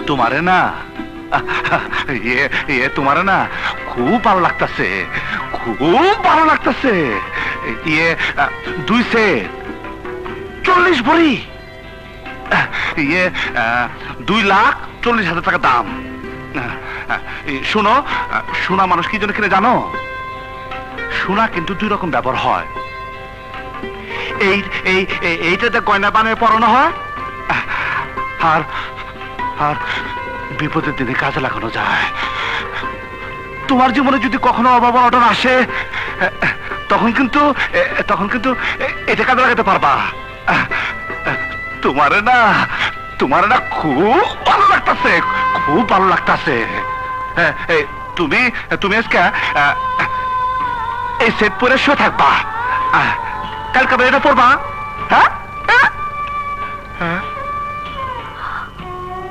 তোমারে না তোমারে না খুব ভালো লাগতেছে, খুব ভালো লাগতেছে। ইয়ে 2 সেট 40 ভরি, 2,40,000 টাকা দাম। শোনো, সোনা মানুষ কি জন্য কিনে জানো? সোনা কিন্তু 2 রকম ব্যবহার হয়। এইটাতে গয়না বানিয়ে পরানো হয়, আর আর বিপদের দিনে কাজে লাগানো যায়। তোমার জীবনে যদি কখনো অভাব অনটন আসে, তখন কিন্তু এটা কাজে লাগাতে পারবা। তোমারে না খুব ভালো লাগতেছে, খুব ভালো লাগতেছে। তুমি আজকে এই সেট পরে শুয়ে থাকবা, কালকে এটা পড়বা। হ্যাঁ,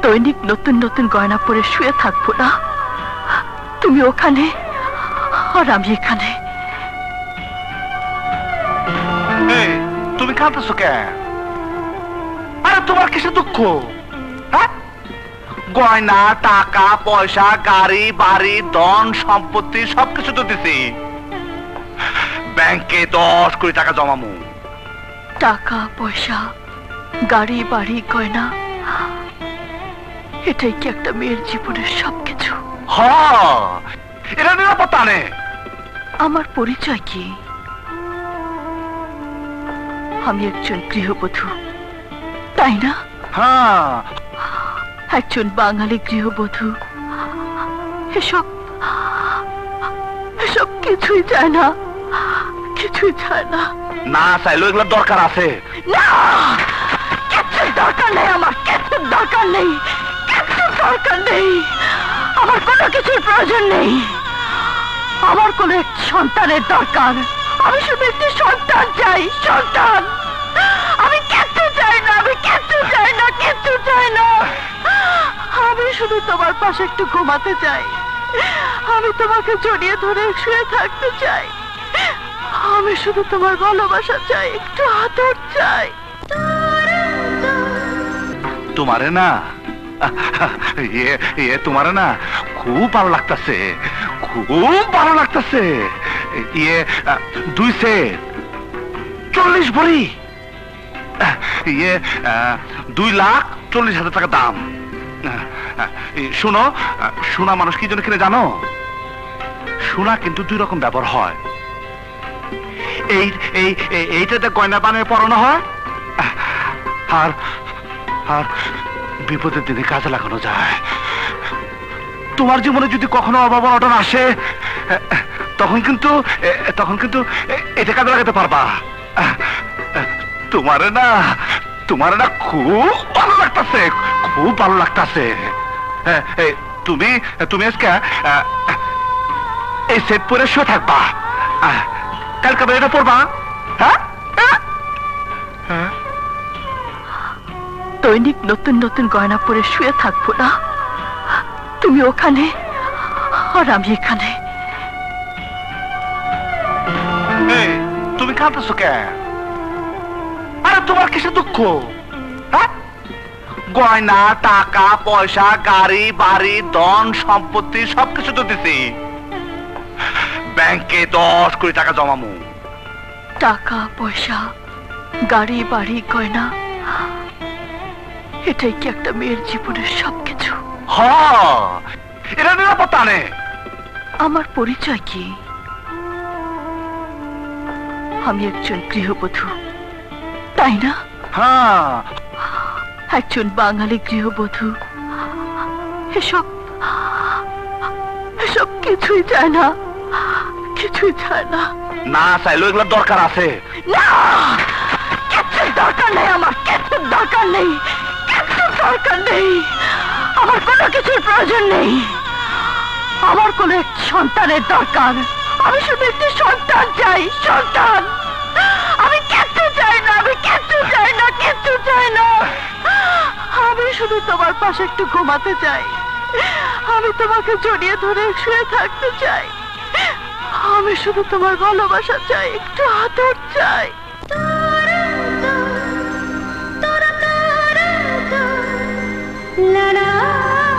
দৈনিক নতুন নতুন গয়না পরে শুয়ে থাকবো না? তুমি ওখানে আর আমি এখানে। তুমি কাঁদতেছো কেন? আরে তোমার কিসের দুঃখ? হ্যাঁ, গয়না, টাকা পয়সা, গাড়ি বাড়ি, ধন সম্পত্তি সবকিছু তো দিছি। ব্যাংকে 10 কোটি টাকা জমামু। টাকা পয়সা, গাড়ি বাড়ি, গয়না, এটাই কি একটা মেয়ের জীবনের সবকিছু? এটা নিরাপত্তা নেই। আমার পরিচয় কি? আমি একজন গৃহবধূ, তাই না? হ্যাঁ, একজন বাঙালি গৃহবধূ। এসব এসব কিছুই চায় না, কিছুই চায় না। না চাইলেও এগুলোর দরকার আছে। না, কিচ্ছুর দরকার নেই আমার, কিচ্ছুর দরকার নেই, কিচ্ছুর দরকার নেই। আমার কোনো কিছুর প্রয়োজন নেই। আমার কোনো এক সন্তানের দরকার। আমি শুধু একটি সন্তান চাই, সন্তান। আমি কিচ্ছু চাই না, আমি কিচ্ছু চাই না, কিচ্ছু চাই না। আমি শুধু তোমার পাশে একটু ঘুমাতে চাই। আমি তোমাকে জড়িয়ে ধরে শুয়ে থাকতে চাই। আমি শুধু তোমার ভালোবাসা চাই, একটু আদর চাই। তোমারে না তোমারে না খুব ভালো লাগতেছে, খুব ভালো লাগতেছে। 2 সেট 40 ভরি, 2,40,000 টাকা দাম। শোনো, সোনা মানুষ কি জন্য কিনে জানো? সোনা কিন্তু 2 রকম ব্যবহার হয়। এইটাতে গয়না বানিয়ে পরানো হয়, আর আর বিপদের দিনে কাজে লাগানো যায়। তোমার জীবনে যদি কখনো অভাব অনটন আসে, তখন কিন্তু এটা কাজে লাগাতে পারবা। তোমারে না খুব ভালো লাগতেছে, খুব ভালো লাগতেছে। তুমি আজকে এই সেট পরে শুয়ে থাকবা, কালকে এটা পড়বা। হ্যাঁ, দৈনিক নতুন নতুন গয়না পরে শুয়ে থাকবো না? তুমি ওখানে আর আমি এখানে। তুমি কাঁদতেছো কেন? আরে তোমার কিসের দুঃখ? হ্যাঁ, গয়না, টাকা পয়সা, গাড়ি বাড়ি, ধন সম্পত্তি সবকিছু তো দিছি। ব্যাংকে 10 কোটি টাকা জমামু। টাকা পয়সা, গাড়ি বাড়ি, গয়না, এটাই কি একটা মেয়ের জীবনের সবকিছু? এটা নিরাপত্তা নেই। আমার পরিচয় কি? আমি একজন গৃহবধূ, তাই না? হ্যাঁ, একজন বাঙালি গৃহবধূ। এসব এসব কিছুই চায় না, কিছুই চায় না। না চাইলেও এগুলোর দরকার আছে। না, কিচ্ছুর দরকার নেই আমার, কিচ্ছুর দরকার নেই, কিচ্ছুর দরকার নেই। আমার কোনো কিছুর প্রয়োজন নেই। আমার কোনো এক সন্তানের দরকার। আমি শুধু একটি সন্তান চাই, সন্তান। আমি কিচ্ছু চাই না, আমি কিচ্ছু চাই না, কিচ্ছু চাই না। আমি শুধু তোমার পাশে একটু ঘুমাতে চাই। আমি তোমাকে জড়িয়ে ধরে শুয়ে থাকতে চাই। আমি শুধু তোমার ভালোবাসা চাই, একটু আদর চাই। la la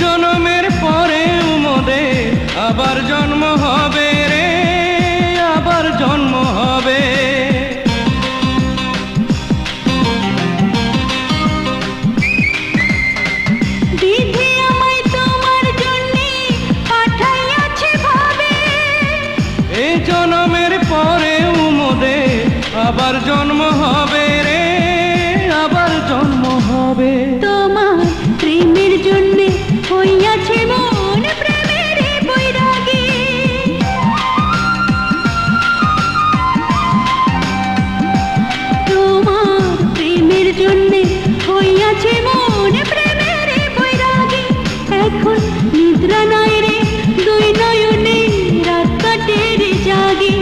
জনমের পরে মোদের আবার জন্ম হবে রে, আবার জন্ম হবে। বিধি আমায় তোমার জন্যে পাঠাইয়াছে ভাবে, এই জনমের পরে মোদের আবার জন্ম হবে রে, আবার জন্ম হবে। তোমার প্রেমের জন্যে হইয়াছে মন প্রেমের বৈরাগী। তোমার প্রেমের জন্যে হইয়াছে মন প্রেমের বৈরাগী। এখন নিদ্রা নাই রে দুই নয়নে রাত কাটে রে জাগি,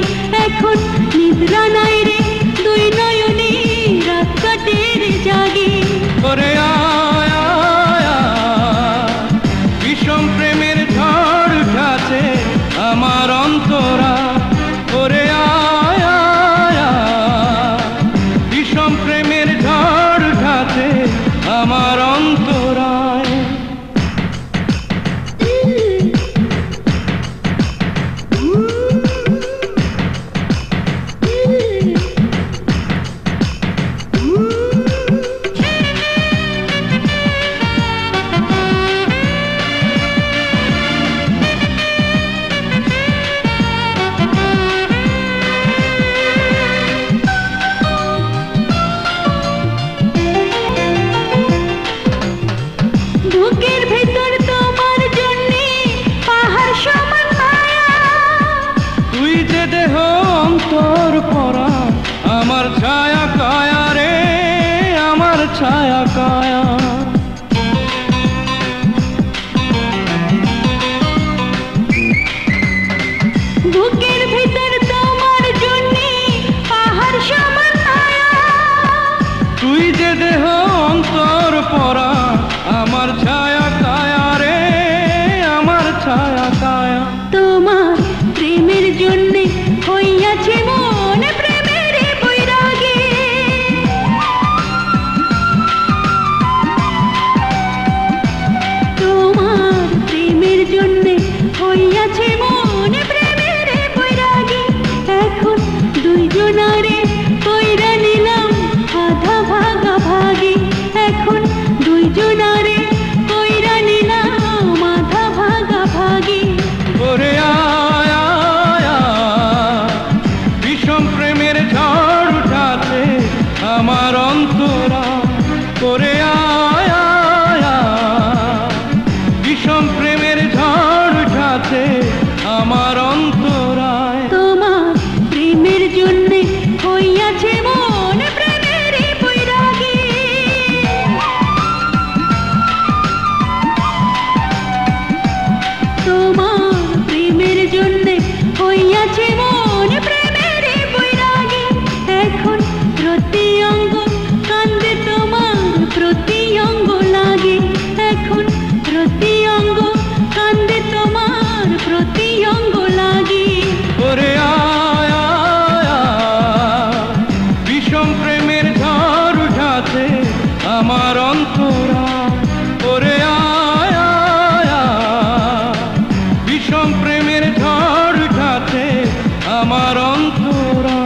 এখন নিদ্রা নাই রে দুই নয়নে রাত কাটে রে জাগি। ওরে আয় আয় আয়, বিষম প্রেমের ঝড় উঠাছে আমার অন্তরা। ওরে আয় আয় আয়, বিষম প্রেমের ঝড় উঠাছে আমার অন্তরায়। বুকের ভেতর তোমার জন্যে পাহাড় সমান মায়া, তুই যে দেহ অন্তর পরা আমার ছায়া কায়া রে, আমার ছায়া কায়া। বুকের ভেতর তোমার জন্যে পাহাড় সমান মায়া, তুই যে দেহ অন্তর পরা আমার ছায়া কায়া রে, আমার ছায়া কায়া। তোমার প্রেমের জন্যে হইয়াছে মন প্রেমের বৈরাগী। তোমার প্রেমের জন্যে হইয়াছে মন প্রেমের বৈরাগী। এখন দুইজনারে কইরা নিলাম আধা ভাগা ভাগি, এখন দুইজনারে কইরা নিলাম আধা ভাগা ভাগি। ওরে আয় আয় আয়, বিষম প্রেমের ঝড় উঠাছে আমার অন্তরা। ওরে আয় আয় আয়, বিষম প্রেমের ঝড় উঠাছে আমার অন্তরায়। তোমার প্রেমের জন্যে হইয়াছে মন প্রেমের বৈরাগী। তোমার প্রেমের জন্যে হইয়াছে মন প্রেমের বৈরাগী। এখন প্রতি অঙ্গ কান্দে তোমার প্রতি অঙ্গ লাগে, এখন প্রতি অঙ্গ কান্দে তোমার প্রতি অঙ্গ লাগে। ওরে আয় আয় আয়, বিষম প্রেমের ঝড় উঠাছে আমার অন্তরা। ওরে আয় আয় আয়, বিষম প্রেমের ঝড় উঠাছে আমার অন্তরা।